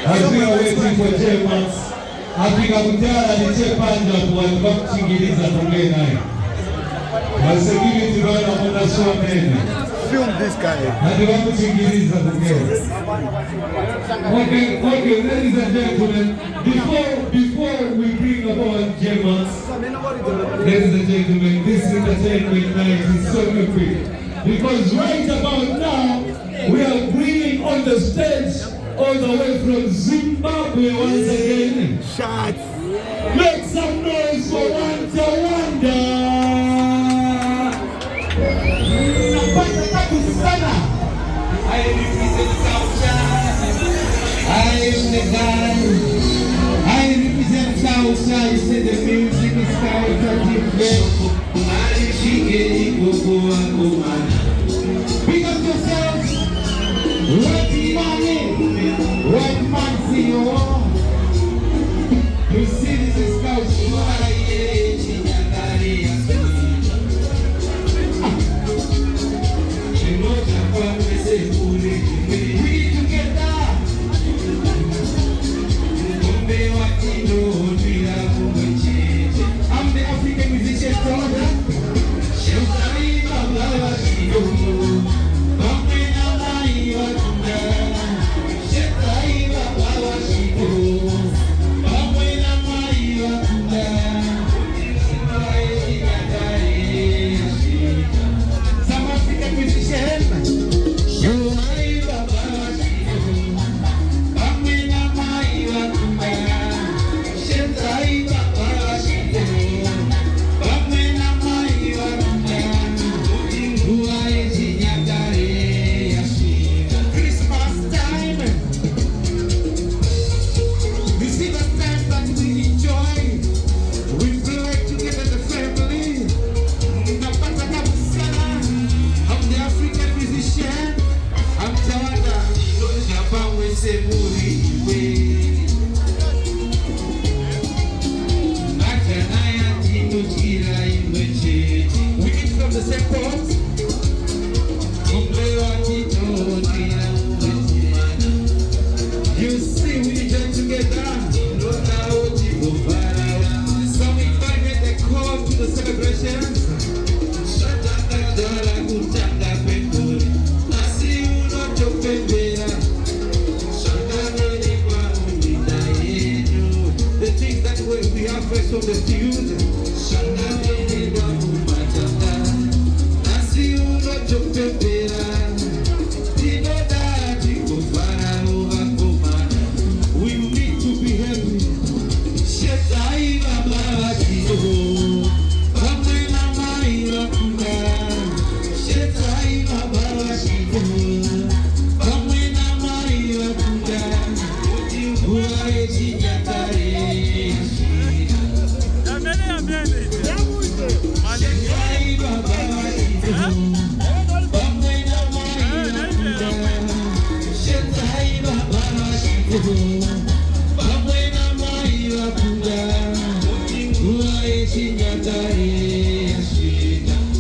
as we are waiting for Germans, Africa kutana ni chepanda kwa kuchingiliza tongena. Security bana kuna show mene. Film this guy. Hadi watu chingiliza tongena. Okay, ladies and gentlemen, before we bring about Germans, ladies and gentlemen, this entertainment night is so epic. Because right about now, we are bringing on the stage all the way from Zimbabwe once again. Shots. Make some noise for Tawanda. I represent culture. I am the guy. I represent culture. You say the music is culture different. Pick up yourselves. Right money. Right man see you. You see this is culture.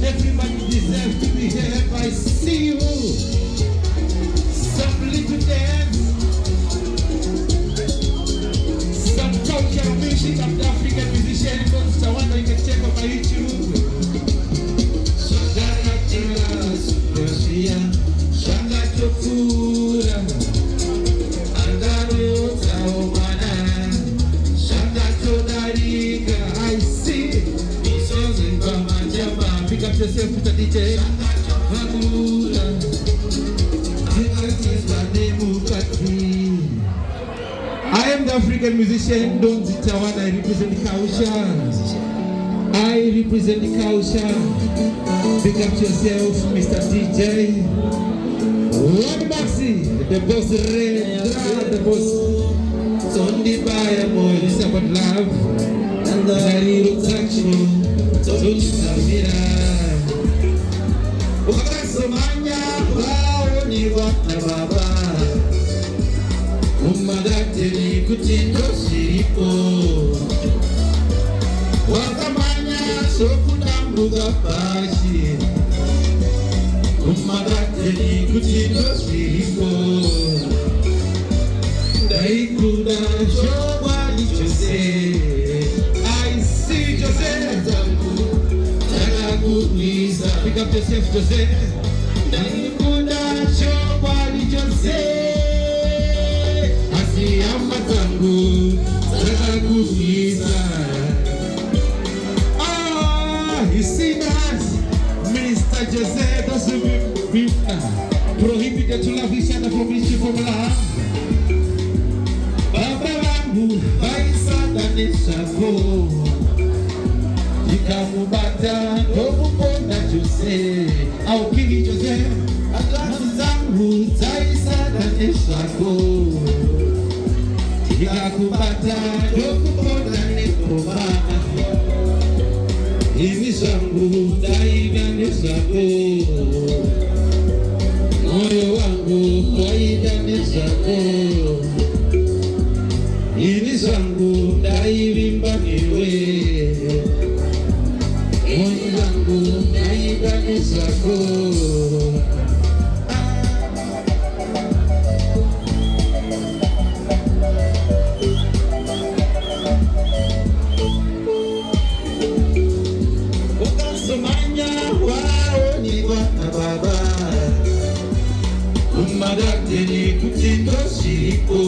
Everybody deserves to be here. I see you. Some little dance, some cultural music of the African musician. Because Tawanda, you can check out my YouTube. I see. Pick up yourself with the DJ. I am the African musician, Ndozviripo. I represent the culture. I represent the culture. Pick up yourself, Mr. DJ. One Maxi, the boss Red, the boss Sondi Baya Boy, this is about love. And the little action. Zambia. Ukasomanya waoniwa na baba. Umadateli kuti Ndozviripo. Wakamanya sokutambuka pashi. Kumagateni kuti ndozviripo ndaikuda chokwadi chose. I see Jose takakurwisa. Pick up yourself Jose. Ndaikuda chokwadi chose asi hama dzangu takakurwisa. You see that? Mr. Jose doesn't be prohibited to love each other from each formula. Baba wangu vaisada neshako ikamubata ndomupona Jose. Aukili Jose adati zangu zaisada neshako ikakubata ndomupona nekobana. Ini zangu daida nezako, moyo wangu daida nezako. Ini zangu daivimba niwe, moyo wangu daida nezako. Kumagateni kuti ndozviripo.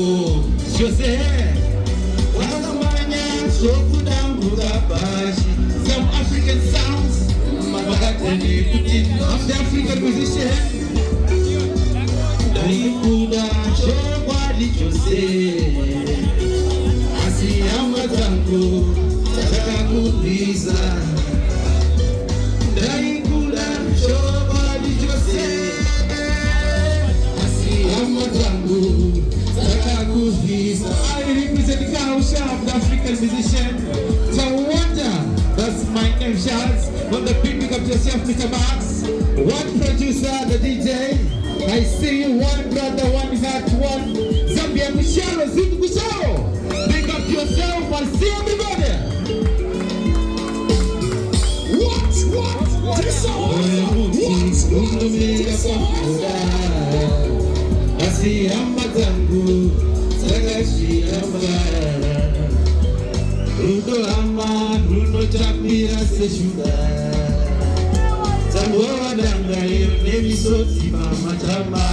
Jose wakamanya zvokudambuka pashi. Some African sounds. Kumagateni kuti of the African musician. Ndaikuda chokwadi chose asi hama dzangu takakurwisa. Ndaikuda chokwadi chose I represent the culture of the African musician. Tawanda, that's my name, Charles. On the beat, pick up yourself, Mr. Max. One producer, the DJ. I see you, one brother, one heart, one Zambia, Michelle, Zip Michelle. Pick up yourself and see everybody. What? This asi hama dzangu dzakazviramba. Rudo hama runotapira seshuga. Dzangova dangayo nemisodzi pamatama.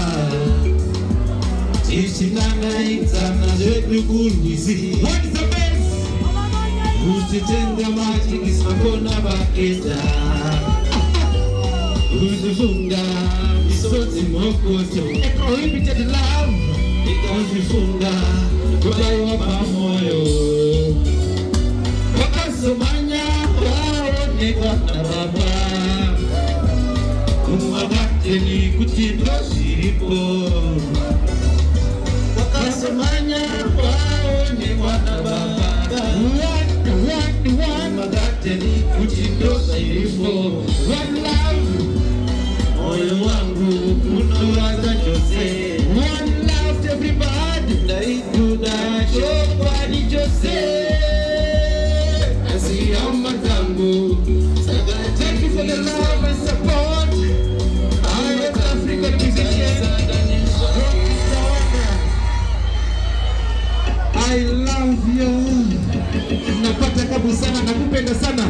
Tichinangaidzana zvedu kurwizi. What is the best? Kuchitenga majikiswa kona vaketa. Kuzifunga misodzi mokoto. Prohibited love. Ikazifunga kudaiwa pamoyo. Wakasomanya waonekwa na baba. Kumagateni kuti ndozviripo. Wakasomanya waonekwa na baba. Kumagateni kuti ndozviripo. One love. Moyo wangu unowaza Jose. One love to everybody. Ndaikuda chokwadi Jose asi hama dzangu. Thank you for the love and support. I am African musician. I love you. Napata kabu sana, nakupenda sana.